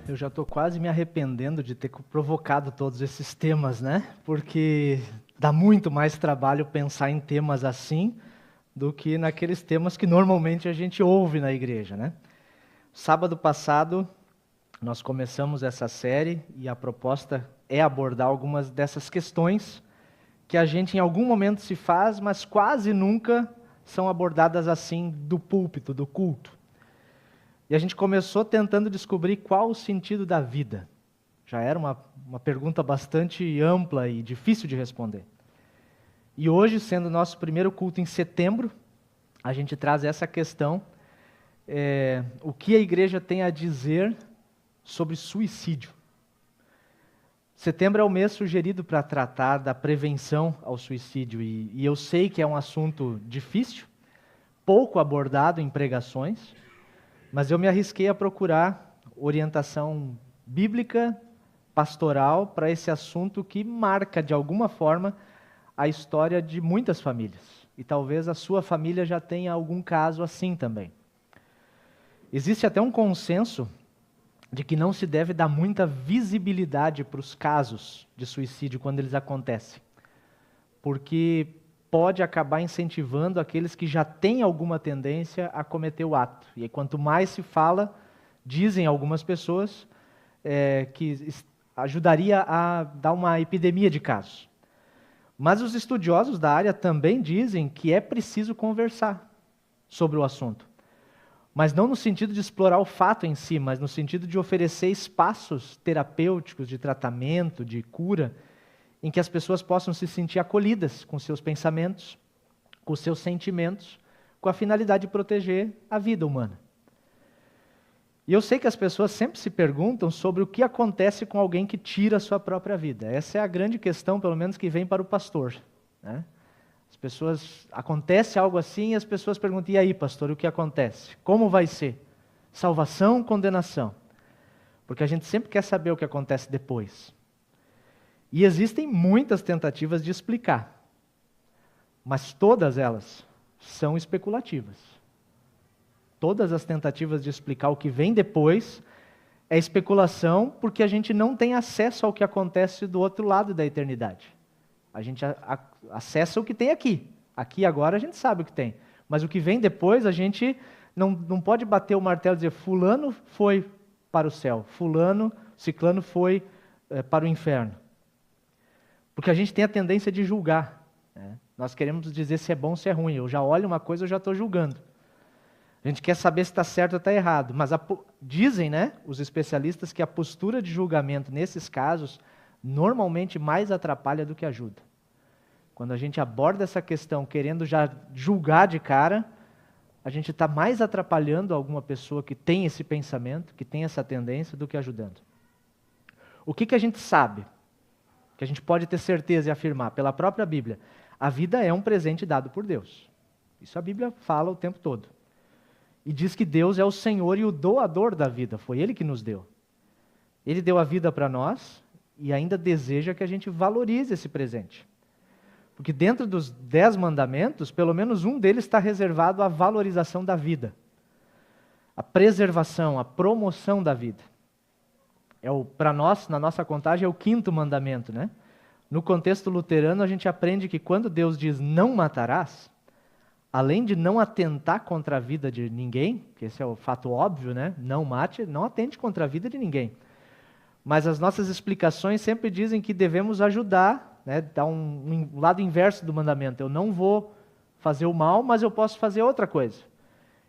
Eu já estou quase me arrependendo de ter provocado todos esses temas, né? Porque dá muito mais trabalho pensar em temas assim do que naqueles temas que normalmente a gente ouve na igreja, né? Sábado passado nós começamos essa série e a proposta é abordar algumas dessas questões que a gente em algum momento se faz, mas quase nunca são abordadas assim do púlpito, do culto. E a gente começou tentando descobrir qual o sentido da vida. Já era uma pergunta bastante ampla e difícil de responder. E hoje, sendo o nosso primeiro culto em setembro, a gente traz essa questão, o que a igreja tem a dizer sobre suicídio. Setembro é o mês sugerido para tratar da prevenção ao suicídio, e eu sei que é um assunto difícil, pouco abordado em pregações, mas eu me arrisquei a procurar orientação bíblica, pastoral, para esse assunto que marca, de alguma forma, a história de muitas famílias. E talvez a sua família já tenha algum caso assim também. Existe até um consenso de que não se deve dar muita visibilidade para os casos de suicídio quando eles acontecem, porque pode acabar incentivando aqueles que já têm alguma tendência a cometer o ato. E aí, quanto mais se fala, dizem algumas pessoas, que ajudaria a dar uma epidemia de casos. Mas os estudiosos da área também dizem que é preciso conversar sobre o assunto. Mas não no sentido de explorar o fato em si, mas no sentido de oferecer espaços terapêuticos, de tratamento, de cura, em que as pessoas possam se sentir acolhidas com seus pensamentos, com seus sentimentos, com a finalidade de proteger a vida humana. E eu sei que as pessoas sempre se perguntam sobre o que acontece com alguém que tira a sua própria vida. Essa é a grande questão, pelo menos, que vem para o pastor, né? As pessoas, acontece algo assim e as pessoas perguntam, e aí, pastor, o que acontece? Como vai ser? Salvação, condenação? Porque a gente sempre quer saber o que acontece depois. E existem muitas tentativas de explicar, mas todas elas são especulativas. Todas as tentativas de explicar o que vem depois é especulação, porque a gente não tem acesso ao que acontece do outro lado da eternidade. A gente acessa o que tem aqui. Aqui agora a gente sabe o que tem, mas o que vem depois a gente não pode bater o martelo e dizer fulano foi para o céu, fulano, ciclano foi para o inferno. Porque a gente tem a tendência de julgar, né? Nós queremos dizer se é bom ou se é ruim. Eu já olho uma coisa, eu já estou julgando. A gente quer saber se está certo ou está errado. Mas dizem, né, os especialistas, que a postura de julgamento nesses casos normalmente mais atrapalha do que ajuda. Quando a gente aborda essa questão querendo já julgar de cara, a gente está mais atrapalhando alguma pessoa que tem esse pensamento, que tem essa tendência, do que ajudando. O que a gente sabe? Que a gente pode ter certeza e afirmar pela própria Bíblia, a vida é um presente dado por Deus. Isso a Bíblia fala o tempo todo. E diz que Deus é o Senhor e o doador da vida, foi Ele que nos deu. Ele deu a vida para nós e ainda deseja que a gente valorize esse presente. Porque dentro dos 10 mandamentos, pelo menos um deles está reservado à valorização da vida. A preservação, a promoção da vida. Para nós, na nossa contagem, é o 5º mandamento, né? No contexto luterano, a gente aprende que quando Deus diz não matarás, além de não atentar contra a vida de ninguém, que esse é o fato óbvio, né? Não mate, não atente contra a vida de ninguém. Mas as nossas explicações sempre dizem que devemos ajudar, né? Dar um lado inverso do mandamento. Eu não vou fazer o mal, mas eu posso fazer outra coisa.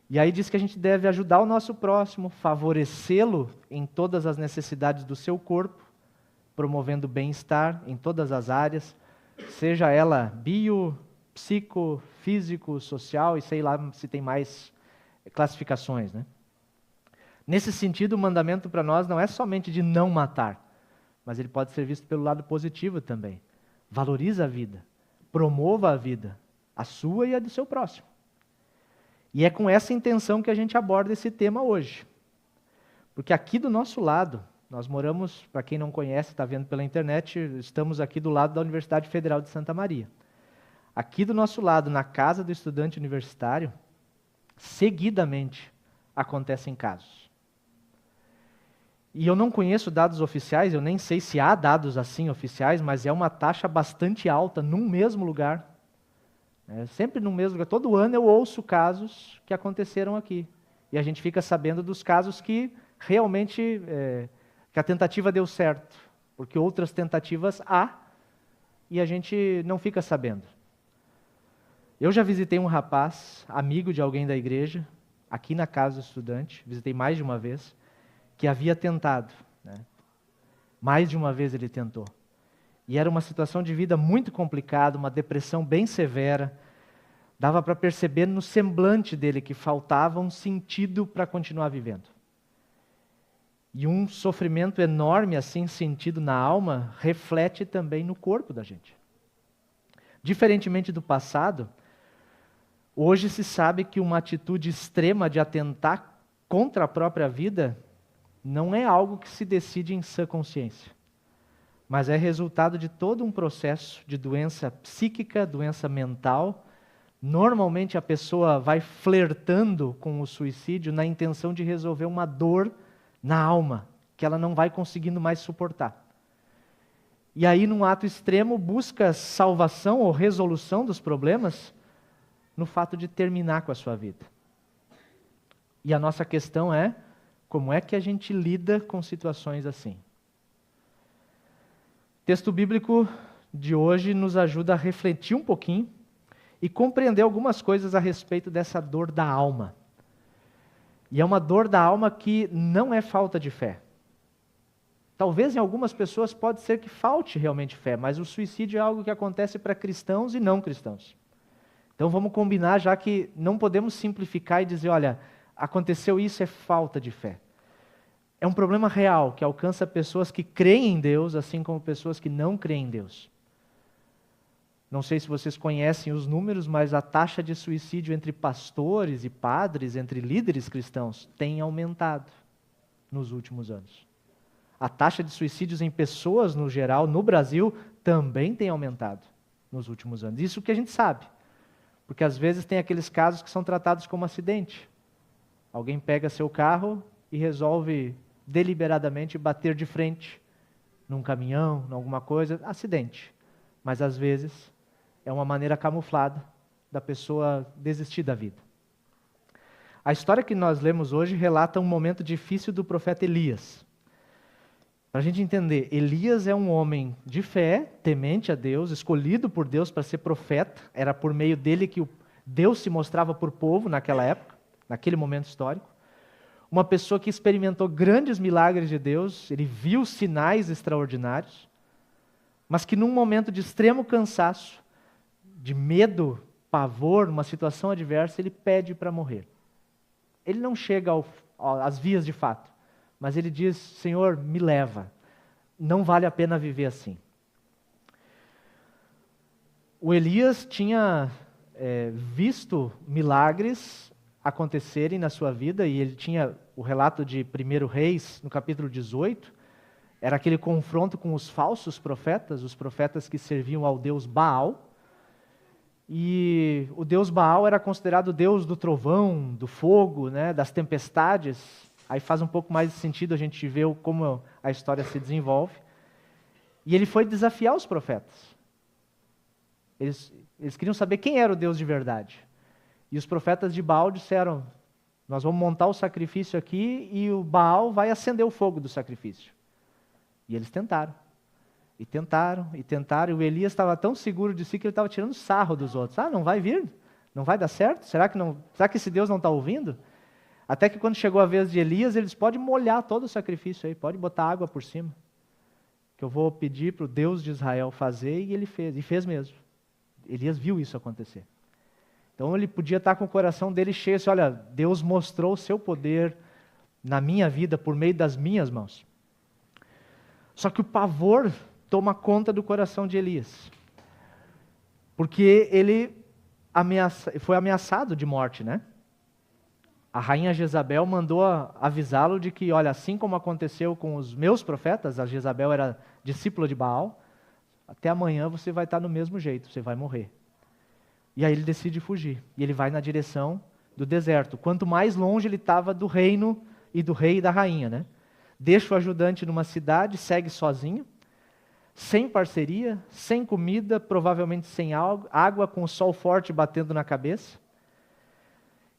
E aí diz que a gente deve ajudar o nosso próximo, favorecê-lo em todas as necessidades do seu corpo, promovendo bem-estar em todas as áreas, seja ela bio, psico, físico, social e sei lá se tem mais classificações, né? Nesse sentido, o mandamento para nós não é somente de não matar, mas ele pode ser visto pelo lado positivo também. Valoriza a vida, promova a vida, a sua e a do seu próximo. E é com essa intenção que a gente aborda esse tema hoje. Porque aqui do nosso lado, nós moramos, para quem não conhece, está vendo pela internet, estamos aqui do lado da Universidade Federal de Santa Maria. Aqui do nosso lado, na casa do estudante universitário, seguidamente acontecem casos. E eu não conheço dados oficiais, eu nem sei se há dados assim oficiais, mas é uma taxa bastante alta num mesmo lugar. Sempre no mesmo lugar. Todo ano eu ouço casos que aconteceram aqui. E a gente fica sabendo dos casos que realmente que a tentativa deu certo. Porque outras tentativas há e a gente não fica sabendo. Eu já visitei um rapaz, amigo de alguém da igreja, aqui na casa do estudante, visitei mais de uma vez, que havia tentado. Né? Mais de uma vez ele tentou. E era uma situação de vida muito complicada, uma depressão bem severa. Dava para perceber no semblante dele que faltava um sentido para continuar vivendo. E um sofrimento enorme, assim, sentido na alma, reflete também no corpo da gente. Diferentemente do passado, hoje se sabe que uma atitude extrema de atentar contra a própria vida não é algo que se decide em sã consciência, mas é resultado de todo um processo de doença psíquica, doença mental. Normalmente a pessoa vai flertando com o suicídio na intenção de resolver uma dor na alma, que ela não vai conseguindo mais suportar. E aí, num ato extremo, busca salvação ou resolução dos problemas no fato de terminar com a sua vida. E a nossa questão é, como é que a gente lida com situações assim? O texto bíblico de hoje nos ajuda a refletir um pouquinho e compreender algumas coisas a respeito dessa dor da alma. E é uma dor da alma que não é falta de fé. Talvez em algumas pessoas pode ser que falte realmente fé, mas o suicídio é algo que acontece para cristãos e não cristãos. Então vamos combinar, já que não podemos simplificar e dizer, olha, aconteceu isso, é falta de fé. É um problema real que alcança pessoas que creem em Deus, assim como pessoas que não creem em Deus. Não sei se vocês conhecem os números, mas a taxa de suicídio entre pastores e padres, entre líderes cristãos, tem aumentado nos últimos anos. A taxa de suicídios em pessoas, no geral, no Brasil, também tem aumentado nos últimos anos. Isso que a gente sabe. Porque às vezes tem aqueles casos que são tratados como acidente. Alguém pega seu carro e resolve deliberadamente bater de frente num caminhão, em alguma coisa, acidente. Mas às vezes é uma maneira camuflada da pessoa desistir da vida. A história que nós lemos hoje relata um momento difícil do profeta Elias. Para a gente entender, Elias é um homem de fé, temente a Deus, escolhido por Deus para ser profeta. Era por meio dele que Deus se mostrava por povo naquela época, naquele momento histórico. Uma pessoa que experimentou grandes milagres de Deus, ele viu sinais extraordinários, mas que num momento de extremo cansaço, de medo, pavor, numa situação adversa, ele pede para morrer. Ele não chega às vias de fato, mas ele diz, Senhor, me leva, não vale a pena viver assim. O Elias tinha visto milagres acontecerem na sua vida, e ele tinha o relato de 1 Reis, no capítulo 18, era aquele confronto com os falsos profetas, os profetas que serviam ao deus Baal, e o deus Baal era considerado o deus do trovão, do fogo, né, das tempestades. Aí faz um pouco mais de sentido a gente ver como a história se desenvolve. E ele foi desafiar os profetas. Eles queriam saber quem era o Deus de verdade. E os profetas de Baal disseram, nós vamos montar o sacrifício aqui e o Baal vai acender o fogo do sacrifício. E eles tentaram. E tentaram, e tentaram. E o Elias estava tão seguro de si que ele estava tirando sarro dos outros. Ah, não vai vir? Não vai dar certo? Será que esse Deus não está ouvindo? Até que quando chegou a vez de Elias, eles podem molhar todo o sacrifício aí, pode botar água por cima. Que eu vou pedir para o Deus de Israel fazer, e ele fez. E fez mesmo. Elias viu isso acontecer. Então ele podia estar com o coração dele cheio assim, olha, Deus mostrou o seu poder na minha vida por meio das minhas mãos. Só que o pavor toma conta do coração de Elias. Porque ele foi ameaçado de morte, né? A rainha Jezabel mandou avisá-lo de que, olha, assim como aconteceu com os meus profetas, a Jezabel era discípula de Baal, até amanhã você vai estar no mesmo jeito, você vai morrer. E aí ele decide fugir. E ele vai na direção do deserto. Quanto mais longe ele estava do reino e do rei e da rainha, né? Deixa o ajudante numa cidade, segue sozinho, sem parceria, sem comida, provavelmente sem água, com o sol forte batendo na cabeça.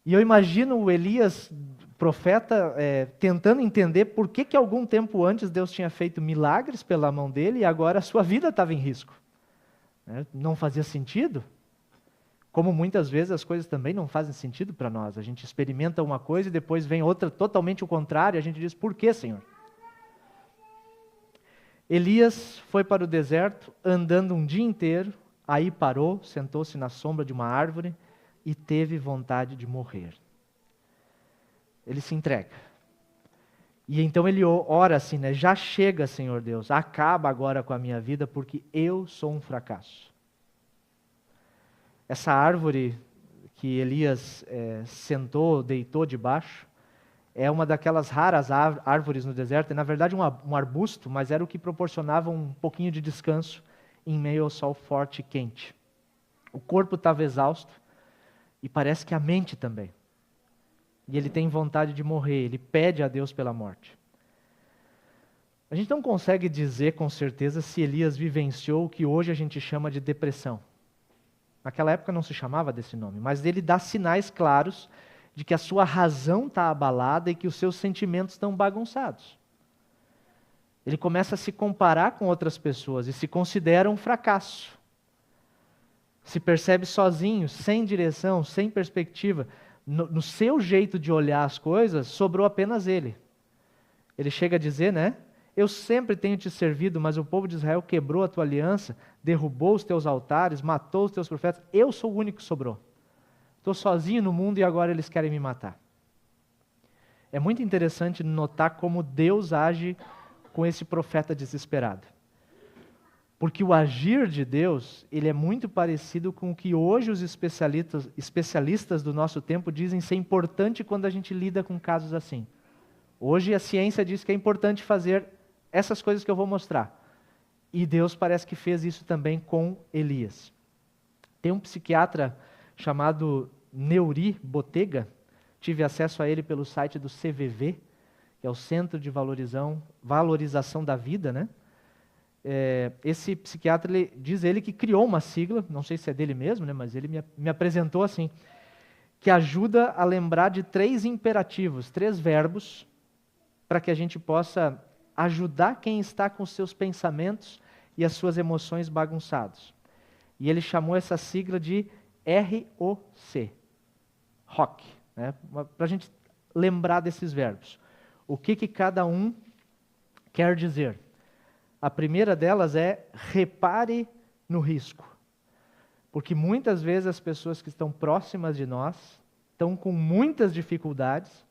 E eu imagino o Elias, profeta, tentando entender por que algum tempo antes Deus tinha feito milagres pela mão dele e agora a sua vida estava em risco. Não fazia sentido. Como muitas vezes as coisas também não fazem sentido para nós. A gente experimenta uma coisa e depois vem outra totalmente o contrário, e a gente diz, por que, Senhor? Elias foi para o deserto, andando um dia inteiro, aí parou, sentou-se na sombra de uma árvore e teve vontade de morrer. Ele se entrega. E então ele ora assim, né? Já chega, Senhor Deus, acaba agora com a minha vida, porque eu sou um fracasso. Essa árvore que Elias sentou, deitou debaixo, é uma daquelas raras árvores no deserto, é na verdade um arbusto, mas era o que proporcionava um pouquinho de descanso em meio ao sol forte e quente. O corpo estava exausto e parece que a mente também. E ele tem vontade de morrer, ele pede a Deus pela morte. A gente não consegue dizer com certeza se Elias vivenciou o que hoje a gente chama de depressão. Naquela época não se chamava desse nome, mas ele dá sinais claros de que a sua razão está abalada e que os seus sentimentos estão bagunçados. Ele começa a se comparar com outras pessoas e se considera um fracasso. Se percebe sozinho, sem direção, sem perspectiva. No seu jeito de olhar as coisas, sobrou apenas ele. Ele chega a dizer, né? Eu sempre tenho te servido, mas o povo de Israel quebrou a tua aliança, derrubou os teus altares, matou os teus profetas. Eu sou o único que sobrou. Estou sozinho no mundo e agora eles querem me matar. É muito interessante notar como Deus age com esse profeta desesperado. Porque o agir de Deus, ele é muito parecido com o que hoje os especialistas do nosso tempo dizem ser importante quando a gente lida com casos assim. Hoje a ciência diz que é importante fazer essas coisas que eu vou mostrar. E Deus parece que fez isso também com Elias. Tem um psiquiatra chamado Neuri Botega, tive acesso a ele pelo site do CVV, que é o Centro de Valorização da Vida, né? Esse psiquiatra, diz ele que criou uma sigla, não sei se é dele mesmo, né? Mas ele me apresentou assim, que ajuda a lembrar de 3 imperativos, 3 verbos, para que a gente possa ajudar quem está com os seus pensamentos e as suas emoções bagunçados. E ele chamou essa sigla de ROC, ROC, né? Para a gente lembrar desses verbos. O que cada um quer dizer? A primeira delas é repare no risco. Porque muitas vezes as pessoas que estão próximas de nós estão com muitas dificuldades,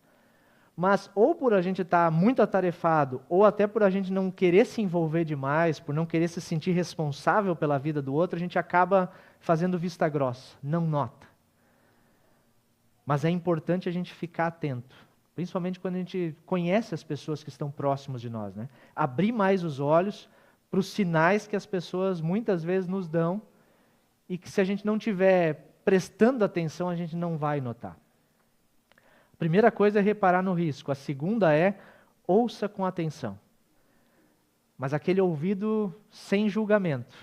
mas ou por a gente estar muito atarefado, ou até por a gente não querer se envolver demais, por não querer se sentir responsável pela vida do outro, a gente acaba fazendo vista grossa, não nota. Mas é importante a gente ficar atento, principalmente quando a gente conhece as pessoas que estão próximas de nós, né? Abrir mais os olhos para os sinais que as pessoas muitas vezes nos dão e que se a gente não estiver prestando atenção, a gente não vai notar. A primeira coisa é reparar no risco. A segunda é ouça com atenção. mas aquele ouvido sem julgamento,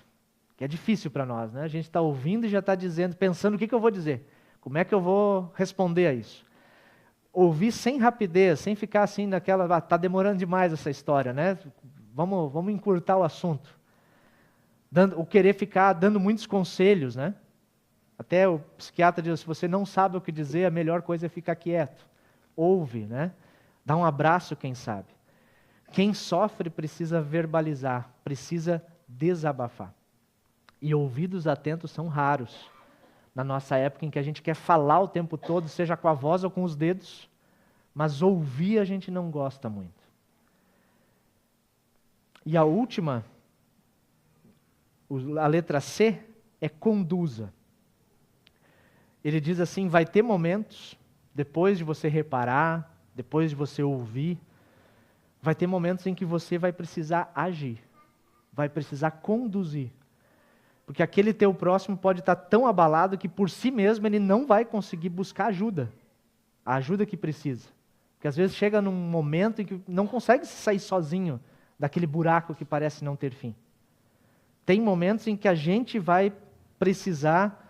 que é difícil para nós, né? A gente está ouvindo e já está dizendo, pensando o que eu vou dizer, como é que eu vou responder a isso. Ouvir sem rapidez, sem ficar assim naquela, está demorando demais essa história, né? Vamos encurtar o assunto. O querer ficar dando muitos conselhos, né? Até o psiquiatra diz, se você não sabe o que dizer, a melhor coisa é ficar quieto. Ouve, né? Dá um abraço, quem sabe. Quem sofre precisa verbalizar, precisa desabafar. E ouvidos atentos são raros. Na nossa época em que a gente quer falar o tempo todo, seja com a voz ou com os dedos, mas ouvir a gente não gosta muito. E a última, a letra C, é conduza. Ele diz assim, vai ter momentos, depois de você reparar, depois de você ouvir, vai ter momentos em que você vai precisar agir, vai precisar conduzir. Porque aquele teu próximo pode estar tão abalado que por si mesmo ele não vai conseguir buscar ajuda, a ajuda que precisa. Porque às vezes chega num momento em que não consegue sair sozinho daquele buraco que parece não ter fim. Tem momentos em que a gente vai precisar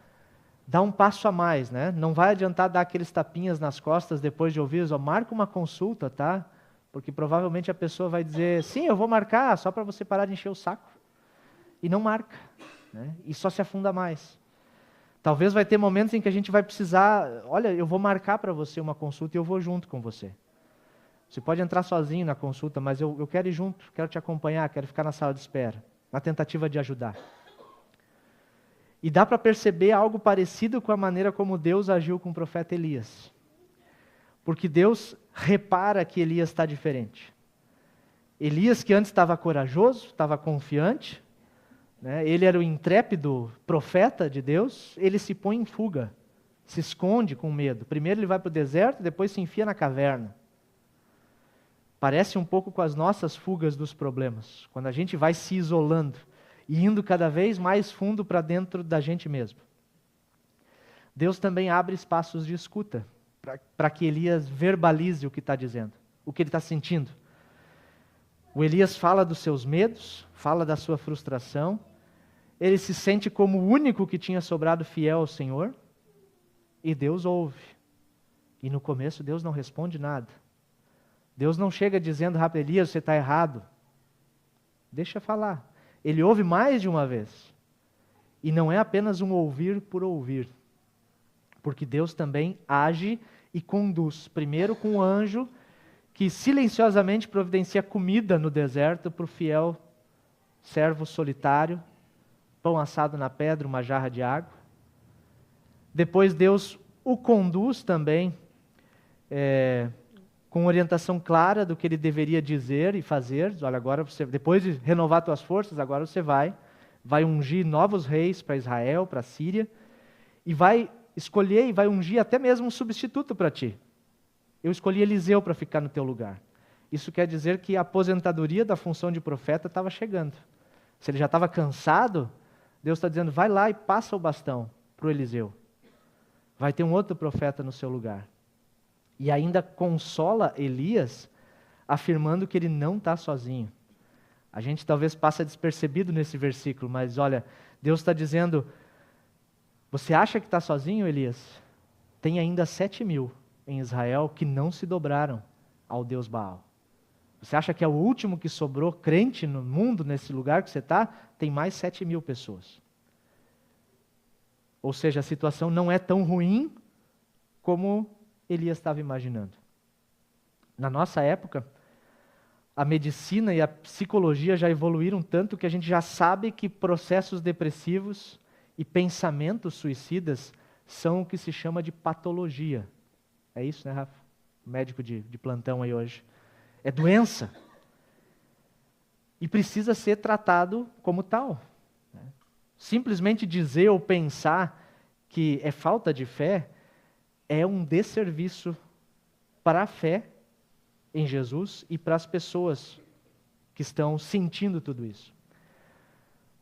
dar um passo a mais, né? Não vai adiantar dar aqueles tapinhas nas costas depois de ouvir, marca uma consulta, tá? Porque provavelmente a pessoa vai dizer, sim, eu vou marcar, só para você parar de encher o saco. E não marca, né? E só se afunda mais. Talvez vai ter momentos em que a gente vai precisar, olha, eu vou marcar para você uma consulta e eu vou junto com você. Você pode entrar sozinho na consulta, mas eu quero ir junto, quero te acompanhar, quero ficar na sala de espera, na tentativa de ajudar. E dá para perceber algo parecido com a maneira como Deus agiu com o profeta Elias. Porque Deus repara que Elias está diferente. Elias, que antes estava corajoso, estava confiante, né? Ele era o intrépido profeta de Deus, ele se põe em fuga, se esconde com medo. Primeiro ele vai para o deserto, depois se enfia na caverna. Parece um pouco com as nossas fugas dos problemas, quando a gente vai se isolando e indo cada vez mais fundo para dentro da gente mesmo. Deus também abre espaços de escuta, para que Elias verbalize o que está dizendo, o que ele está sentindo. O Elias fala dos seus medos, fala da sua frustração, ele se sente como o único que tinha sobrado fiel ao Senhor, e Deus ouve. E no começo Deus não responde nada. Deus não chega dizendo rápido, Elias, você está errado. Deixa falar. Ele ouve mais de uma vez. E não é apenas um ouvir por ouvir. Porque Deus também age e conduz. Primeiro com o anjo, que silenciosamente providencia comida no deserto para o fiel servo solitário, pão assado na pedra, uma jarra de água. Depois Deus o conduz também, com orientação clara do que ele deveria dizer e fazer. Olha, agora você, depois de renovar suas forças, agora você vai ungir novos reis para Israel, para a Síria, e vai escolher e vai ungir até mesmo um substituto para ti. Eu escolhi Eliseu para ficar no teu lugar. Isso quer dizer que a aposentadoria da função de profeta estava chegando. Se ele já estava cansado, Deus está dizendo, vai lá e passa o bastão para o Eliseu. Vai ter um outro profeta no seu lugar. E ainda consola Elias, afirmando que ele não está sozinho. A gente talvez passa despercebido nesse versículo, mas olha, Deus está dizendo, você acha que está sozinho, Elias? Tem ainda 7.000 em Israel que não se dobraram ao Deus Baal. Você acha que é o último que sobrou crente no mundo, nesse lugar que você está? Tem mais 7.000 pessoas. Ou seja, a situação não é tão ruim como Elias estava imaginando. Na nossa época, a medicina e a psicologia já evoluíram tanto que a gente já sabe que processos depressivos e pensamentos suicidas são o que se chama de patologia. É isso, né, Rafa? Médico de plantão aí hoje. É doença. E precisa ser tratado como tal. Simplesmente dizer ou pensar que é falta de fé é um desserviço para a fé em Jesus e para as pessoas que estão sentindo tudo isso.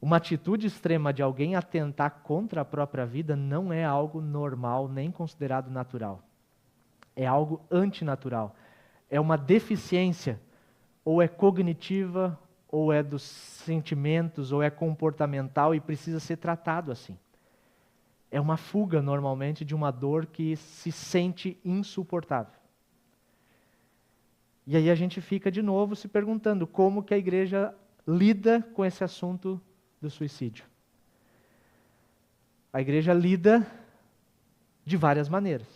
Uma atitude extrema de alguém atentar contra a própria vida não é algo normal, nem considerado natural. É algo antinatural. É uma deficiência, ou é cognitiva, ou é dos sentimentos, ou é comportamental e precisa ser tratado assim. É uma fuga, normalmente, de uma dor que se sente insuportável. E aí a gente fica de novo se perguntando como que a igreja lida com esse assunto do suicídio. A igreja lida de várias maneiras,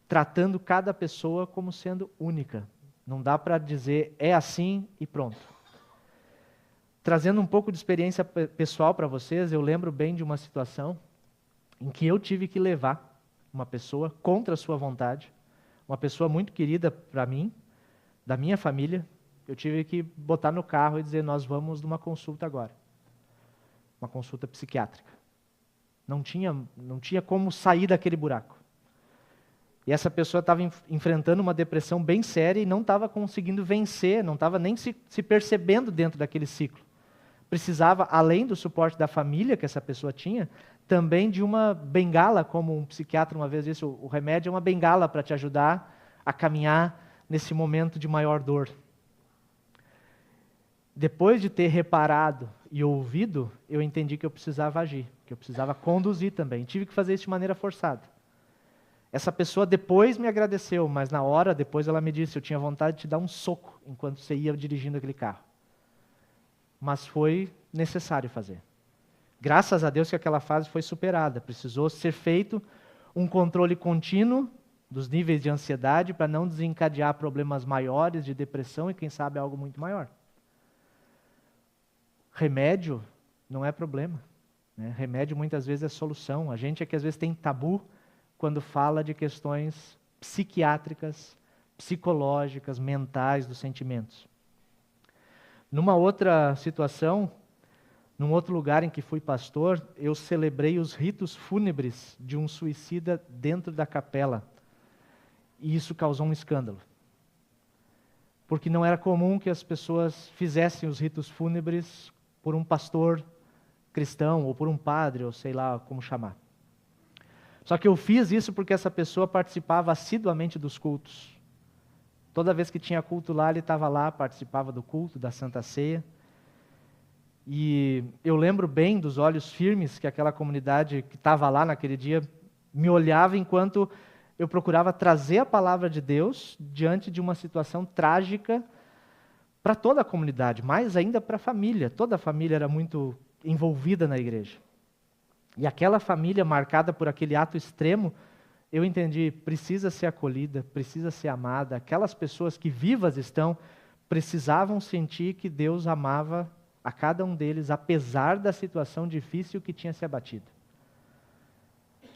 tratando cada pessoa como sendo única. Não dá para dizer é assim e pronto. Trazendo um pouco de experiência pessoal para vocês, eu lembro bem de uma situação em que eu tive que levar uma pessoa contra a sua vontade, uma pessoa muito querida para mim, da minha família. Eu tive que botar no carro e dizer, nós vamos numa consulta agora. Uma consulta psiquiátrica. Não tinha como sair daquele buraco. E essa pessoa estava enfrentando uma depressão bem séria e não estava conseguindo vencer, não estava nem se percebendo dentro daquele ciclo. Precisava, além do suporte da família que essa pessoa tinha, também de uma bengala, como um psiquiatra uma vez disse, o remédio é uma bengala para te ajudar a caminhar nesse momento de maior dor. Depois de ter reparado e ouvido, eu entendi que eu precisava agir, que eu precisava conduzir também. Tive que fazer isso de maneira forçada. Essa pessoa depois me agradeceu, mas na hora, depois ela me disse, eu tinha vontade de te dar um soco enquanto você ia dirigindo aquele carro. Mas foi necessário fazer. Graças a Deus que aquela fase foi superada. Precisou ser feito um controle contínuo dos níveis de ansiedade para não desencadear problemas maiores de depressão e, quem sabe, algo muito maior. Remédio não é problema, né? Remédio muitas vezes é solução. A gente é que às vezes tem tabu quando fala de questões psiquiátricas, psicológicas, mentais, dos sentimentos. Numa outra situação, num outro lugar em que fui pastor, eu celebrei os ritos fúnebres de um suicida dentro da capela. E isso causou um escândalo. Porque não era comum que as pessoas fizessem os ritos fúnebres por um pastor cristão, ou por um padre, ou sei lá como chamar. Só que eu fiz isso porque essa pessoa participava assiduamente dos cultos. Toda vez que tinha culto lá, ele estava lá, participava do culto, da Santa Ceia. E eu lembro bem dos olhos firmes que aquela comunidade que estava lá naquele dia me olhava enquanto eu procurava trazer a palavra de Deus diante de uma situação trágica para toda a comunidade, mais ainda para a família. Toda a família era muito envolvida na igreja. E aquela família marcada por aquele ato extremo, eu entendi, precisa ser acolhida, precisa ser amada. Aquelas pessoas que vivas estão, precisavam sentir que Deus amava a cada um deles, apesar da situação difícil que tinha se abatido.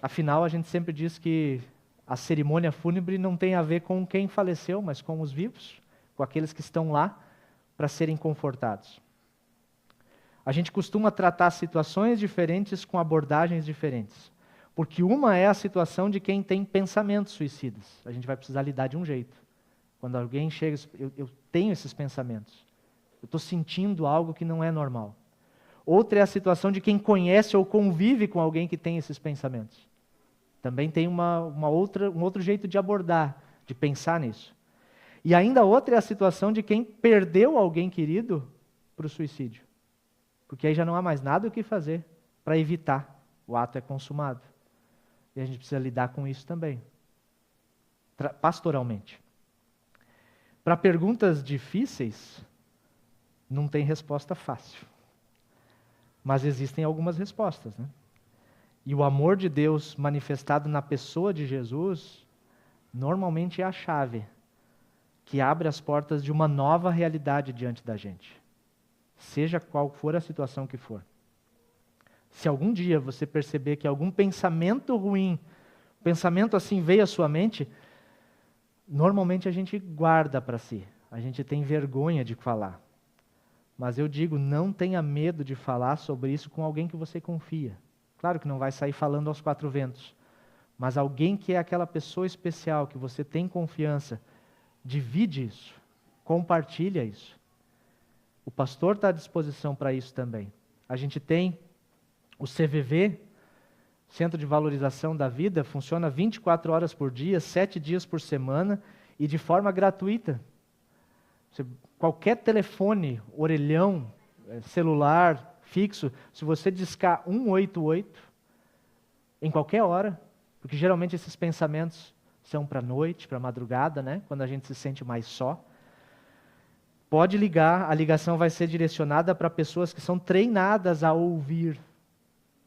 Afinal, a gente sempre diz que a cerimônia fúnebre não tem a ver com quem faleceu, mas com os vivos, com aqueles que estão lá para serem confortados. A gente costuma tratar situações diferentes com abordagens diferentes, porque uma é a situação de quem tem pensamentos suicidas. A gente vai precisar lidar de um jeito. Quando alguém chega, eu tenho esses pensamentos. Eu estou sentindo algo que não é normal. Outra é a situação de quem conhece ou convive com alguém que tem esses pensamentos. Também tem um outro jeito de abordar, de pensar nisso. E ainda outra é a situação de quem perdeu alguém querido para o suicídio. Porque aí já não há mais nada o que fazer para evitar. O ato é consumado. E a gente precisa lidar com isso também, pastoralmente. Para perguntas difíceis, não tem resposta fácil. Mas existem algumas respostas, né? E o amor de Deus manifestado na pessoa de Jesus, normalmente é a chave que abre as portas de uma nova realidade diante da gente. Seja qual for a situação que for. Se algum dia você perceber que algum pensamento ruim, pensamento assim veio à sua mente, normalmente a gente guarda para si. A gente tem vergonha de falar. Mas eu digo, não tenha medo de falar sobre isso com alguém que você confia. Claro que não vai sair falando aos quatro ventos. Mas alguém que é aquela pessoa especial, que você tem confiança, divide isso. Compartilha isso. O pastor está à disposição para isso também. A gente tem o CVV, Centro de Valorização da Vida, funciona 24 horas por dia, 7 dias por semana e de forma gratuita. Qualquer telefone, orelhão, celular, fixo, se você discar 188, em qualquer hora, porque geralmente esses pensamentos são para a noite, para a madrugada, né? Quando a gente se sente mais só. Pode ligar, a ligação vai ser direcionada para pessoas que são treinadas a ouvir,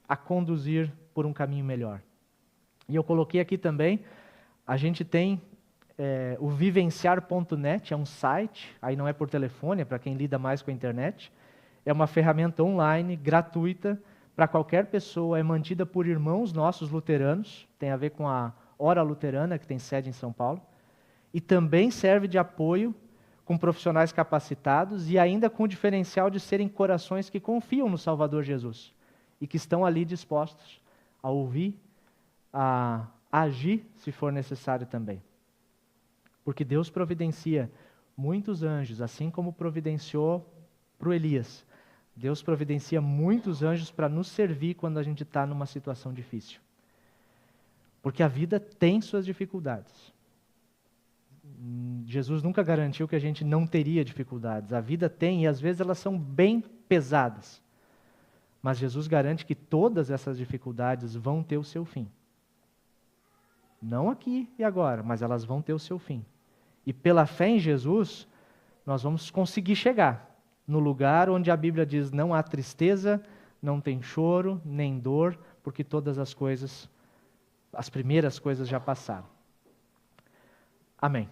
a conduzir por um caminho melhor. E eu coloquei aqui também, a gente tem o vivenciar.net, é um site, aí não é por telefone, é para quem lida mais com a internet. É uma ferramenta online, gratuita, para qualquer pessoa, é mantida por irmãos nossos luteranos, tem a ver com a Hora Luterana, que tem sede em São Paulo, e também serve de apoio com profissionais capacitados e ainda com o diferencial de serem corações que confiam no Salvador Jesus e que estão ali dispostos a ouvir, a agir, se for necessário também. Porque Deus providencia muitos anjos, assim como providenciou para o Elias. Deus providencia muitos anjos para nos servir quando a gente está numa situação difícil. Porque a vida tem suas dificuldades. Jesus nunca garantiu que a gente não teria dificuldades. A vida tem, e às vezes elas são bem pesadas. Mas Jesus garante que todas essas dificuldades vão ter o seu fim. Não aqui e agora, mas elas vão ter o seu fim. E pela fé em Jesus, nós vamos conseguir chegar no lugar onde a Bíblia diz: não há tristeza, não tem choro, nem dor, porque todas as coisas, as primeiras coisas já passaram. Amém.